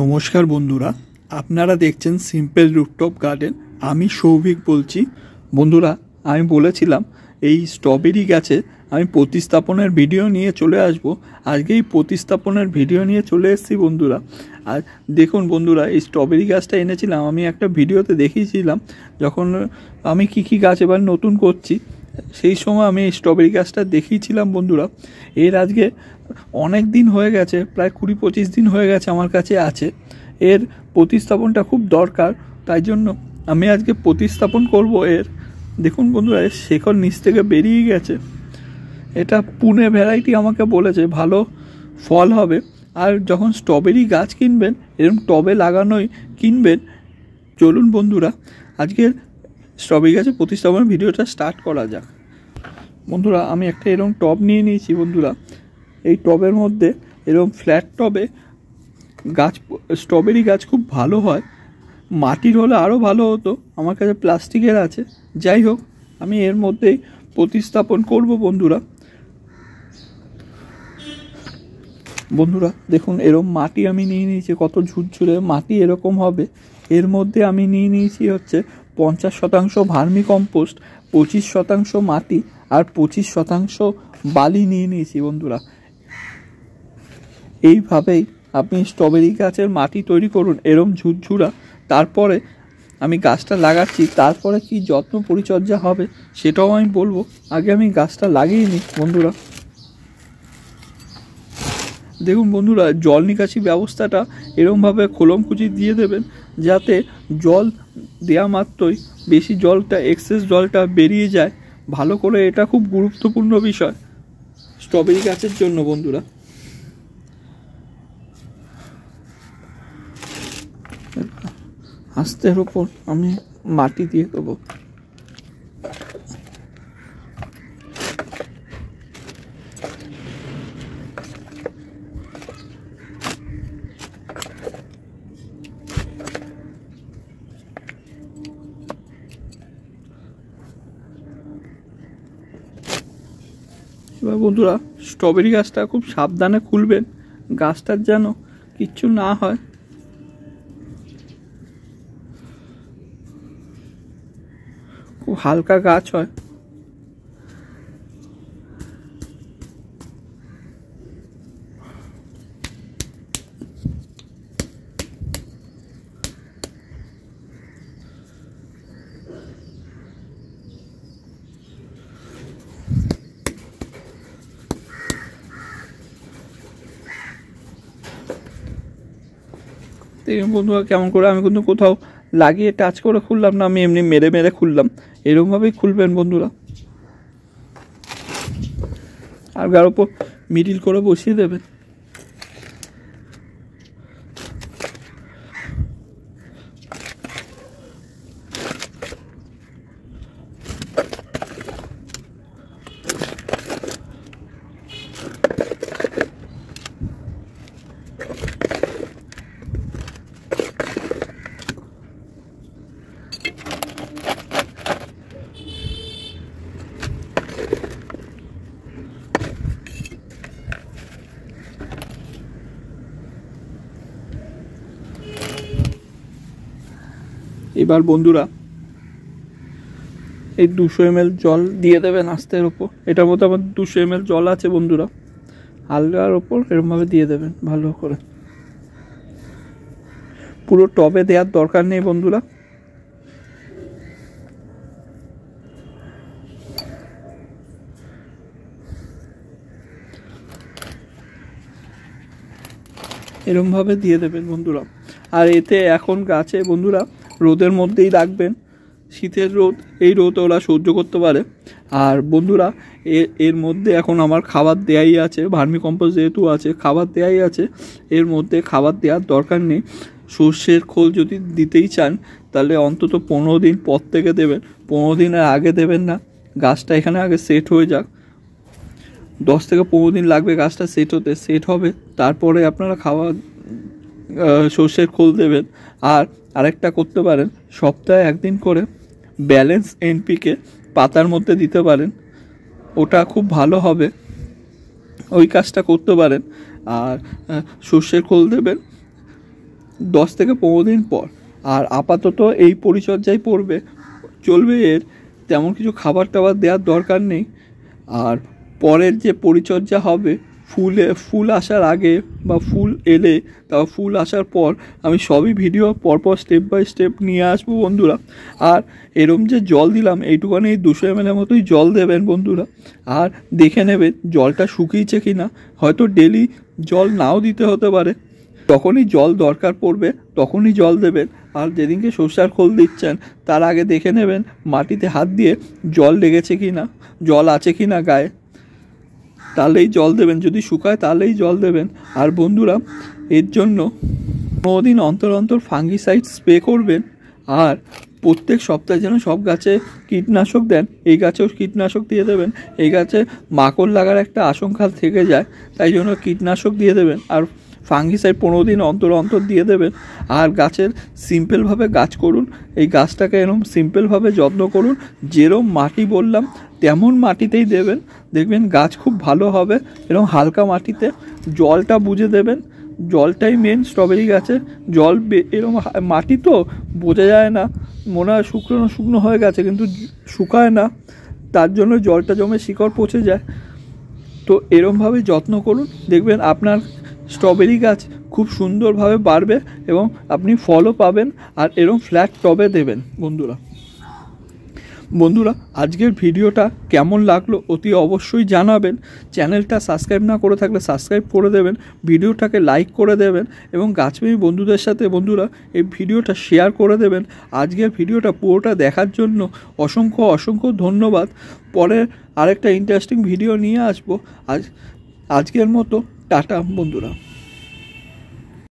নমস্কার বন্ধুরা, আপনারা দেখছেন সিম্পল রুফটপ গার্ডেন। আমি সৌভিক বলছি। বন্ধুরা, আমি বলেছিলাম এই স্ট্রবেরি গাছে আমি প্রতিস্থাপনের ভিডিও নিয়ে চলে আসব। আজকে এই প্রতিস্থাপনের ভিডিও নিয়ে চলে এসেছি বন্ধুরা। আর দেখুন বন্ধুরা, এই স্ট্রবেরি গাছটা এনেছিলাম আমি একটা ভিডিওতে দেখিয়েছিলাম, যখন আমি কি গাছ এবার নতুন করছি সেই সময় আমি এই স্ট্রবেরি গাছটা দেখিয়েছিলাম বন্ধুরা। এর আজকে অনেক দিন হয়ে গেছে, প্রায় 20-25 দিন হয়ে গেছে আমার কাছে আছে। এর প্রতিস্থাপনটা খুব দরকার, তাই জন্য আমি আজকে প্রতিস্থাপন করব এর। দেখুন বন্ধুরা, এর শেকড় নিচ থেকে বেরিয়ে গেছে। এটা পুনে ভ্যারাইটি আমাকে বলেছে ভালো ফল হবে। আর যখন স্ট্রবেরি গাছ কিনবেন এরকম টবে লাগানোই কিনবেন। চলুন বন্ধুরা, আজকের স্ট্রবেরি গাছের প্রতিস্থাপনের ভিডিওটা স্টার্ট করা যাক। বন্ধুরা, আমি একটা এরকম টব নিয়ে নিয়েছি বন্ধুরা। এই টবের মধ্যে এরকম ফ্ল্যাট টবে স্ট্রবেরি গাছ খুব ভালো হয়। মাটির হলে আরও ভালো হতো, আমার কাছে প্লাস্টিকের আছে। যাই হোক, আমি এর মধ্যেই প্রতিস্থাপন করব বন্ধুরা। বন্ধুরা দেখুন, এরকম মাটি আমি নিয়ে নিয়েছি, কত ঝুরঝুরে মাটি এরকম হবে। এর মধ্যে আমি নিয়ে নিয়েছি হচ্ছে 50% ভার্মি কম্পোস্ট, 25% মাটি আর 25% বালি নিয়ে নিয়েছি বন্ধুরা। এইভাবেই আপনি স্ট্রবেরি গাছের মাটি তৈরি করুন এরম ঝুরঝুরা। তারপরে আমি গাছটা লাগাচ্ছি, তারপরে কি যত্ন পরিচর্যা হবে সেটাও আমি বলবো। আগে আমি গাছটা লাগিয়ে নিই বন্ধুরা। দেখুন বন্ধুরা, জল নিকাশি ব্যবস্থাটা এরমভাবে খোলমকুচি দিয়ে দেবেন, যাতে জল দেওয়া মাত্রই বেশি জলটা, এক্সেস জলটা বেরিয়ে যায় ভালো করে। এটা খুব গুরুত্বপূর্ণ বিষয় স্ট্রবেরি গাছের জন্য বন্ধুরা। আস্তের ওপর আমি মাটি দিয়ে দেবো। এবার বন্ধুরা, স্ট্রবেরি গাছটা খুব সাবধানে খুলবেন, গাছটার যেন কিচ্ছু না হয়। খুব হালকা গাছ হয়। দেখুন বন্ধুরা, কেমন করে আমি কিন্তু কোথাও লাগিয়ে টাচ করে খুললাম না, আমি এমনি মেরে মেরে খুললাম। এরকমভাবেই খুলবেন বন্ধুরা। আর গার ওপর মিডিল করে বসিয়ে দেবেন। এবার বন্ধুরা এই 200 ml জল দিয়ে দেবেন আস্তের ওপর। এটার মধ্যে আমার 200 ml জল আছে বন্ধুরা। হালকার ওপর এরকমভাবে দিয়ে দেবেন ভালো করে। পুরো টবে দেওয়ার দরকার নেই বন্ধুরা। এরকমভাবে দিয়ে দেবেন বন্ধুরা। আর এতে এখন গাছে বন্ধুরা রোদের মধ্যেই রাখবেন। শীতের রোদ, এই রোদ ওরা সহ্য করতে পারে। আর বন্ধুরা, এর মধ্যে এখন আমার খাবার দেয়াই আছে, ভার্মি কম্পোস্ট যেহেতু আছে খাবার দেয়াই আছে। এর মধ্যে খাবার দেওয়ার দরকার নেই। সর্ষের খোল যদি দিতেই চান তাহলে অন্তত 15 দিন পর থেকে দেবেন, 15 দিনের আগে দেবেন না। গাছটা এখানে আগে সেট হয়ে যাক। 10 থেকে 15 দিন লাগবে গাছটা সেট হতে। সেট হবে, তারপরে আপনারা খাবার সর্ষের খোল দেবেন। আর আরেকটা করতে পারেন, সপ্তাহে একদিন করে ব্যালেন্স এনপিকে পাতার মধ্যে দিতে পারেন, ওটা খুব ভালো হবে। ওই কাজটা করতে পারেন। আর সর্ষের খোল দেবেন 10 থেকে 15 দিন পর। আর আপাতত এই পরিচর্যায় চলবে। এর তেমন কিছু খাবার টাবার দেওয়ার দরকার নেই। আর পরের যে পরিচর্যা হবে ফুল আসার আগে বা ফুল এলে, তারপর ফুল আসার পর আমি সবই ভিডিও পরপর স্টেপ বাই স্টেপ নিয়ে আসবো বন্ধুরা। আর এরম যে জল দিলাম এইটুখানি 200 ml মতোই জল দেবেন বন্ধুরা। আর দেখে নেবেন জলটা শুকিয়েছে কি না। হয়তো ডেলি জল নাও দিতে হতে পারে, যখনই জল দরকার পড়বে তখনই জল দেবেন। আর যেদিনকে সর্ষার খোল দিচ্ছেন তার আগে দেখে নেবেন মাটিতে হাত দিয়ে জল লেগেছে কি না, জল আছে কি না গায়ে, তাহলেই জল দেবেন। যদি শুকায় তাহলেই জল দেবেন। আর বন্ধুরা এর জন্য 15 দিন অন্তর অন্তর ফাঙ্গিসাইড স্প্রে করবেন। আর প্রত্যেক সপ্তাহে যেন সব গাছে কীটনাশক দেন, এই গাছেও কীটনাশক দিয়ে দেবেন। এই গাছে মাকড় লাগার একটা আশঙ্কা থেকে যায়, তাই জন্য কীটনাশক দিয়ে দেবেন। আর ফাঙ্গিসাইড 15 দিন অন্তর অন্তর দিয়ে দেবেন। আর গাছের সিম্পলভাবে গাছ করুন, এই গাছটাকে এরকম সিম্পলভাবে যত্ন করুন। যেরকম মাটি বললাম তেমন মাটিতেই দেবেন, দেখবেন গাছ খুব ভালো হবে। এরকম হালকা মাটিতে জলটা বুঝে দেবেন, জলটাই মেন স্ট্রবেরি গাছে। জল এরকম মাটি তো বোঝা যায় না, মনে হয় শুকনো শুকনো হয়ে গেছে কিন্তু শুকায় না, তার জন্য জলটা জমে শিকড় পচে যায়। তো এরমভাবে যত্ন করুন, দেখবেন আপনার স্ট্রবেরি গাছ খুব সুন্দরভাবে বাড়বে এবং আপনি ফলও পাবেন। আর এরকম ফ্ল্যাট টবে দেবেন বন্ধুরা। আজকের ভিডিওটা কেমন লাগলো অতি অবশ্যই জানাবেন। চ্যানেলটা সাবস্ক্রাইব না করে থাকলে সাবস্ক্রাইব করে দেবেন, ভিডিওটাকে লাইক করে দেবেন এবং গাছপ্রেমী বন্ধুদের সাথে বন্ধুরা এই ভিডিওটা শেয়ার করে দেবেন। আজকের ভিডিওটা পুরোটা দেখার জন্য অসংখ্য ধন্যবাদ। পরে আরেকটা ইন্টারেস্টিং ভিডিও নিয়ে আসবো। আজকের মতো টাটা বন্ধুরা।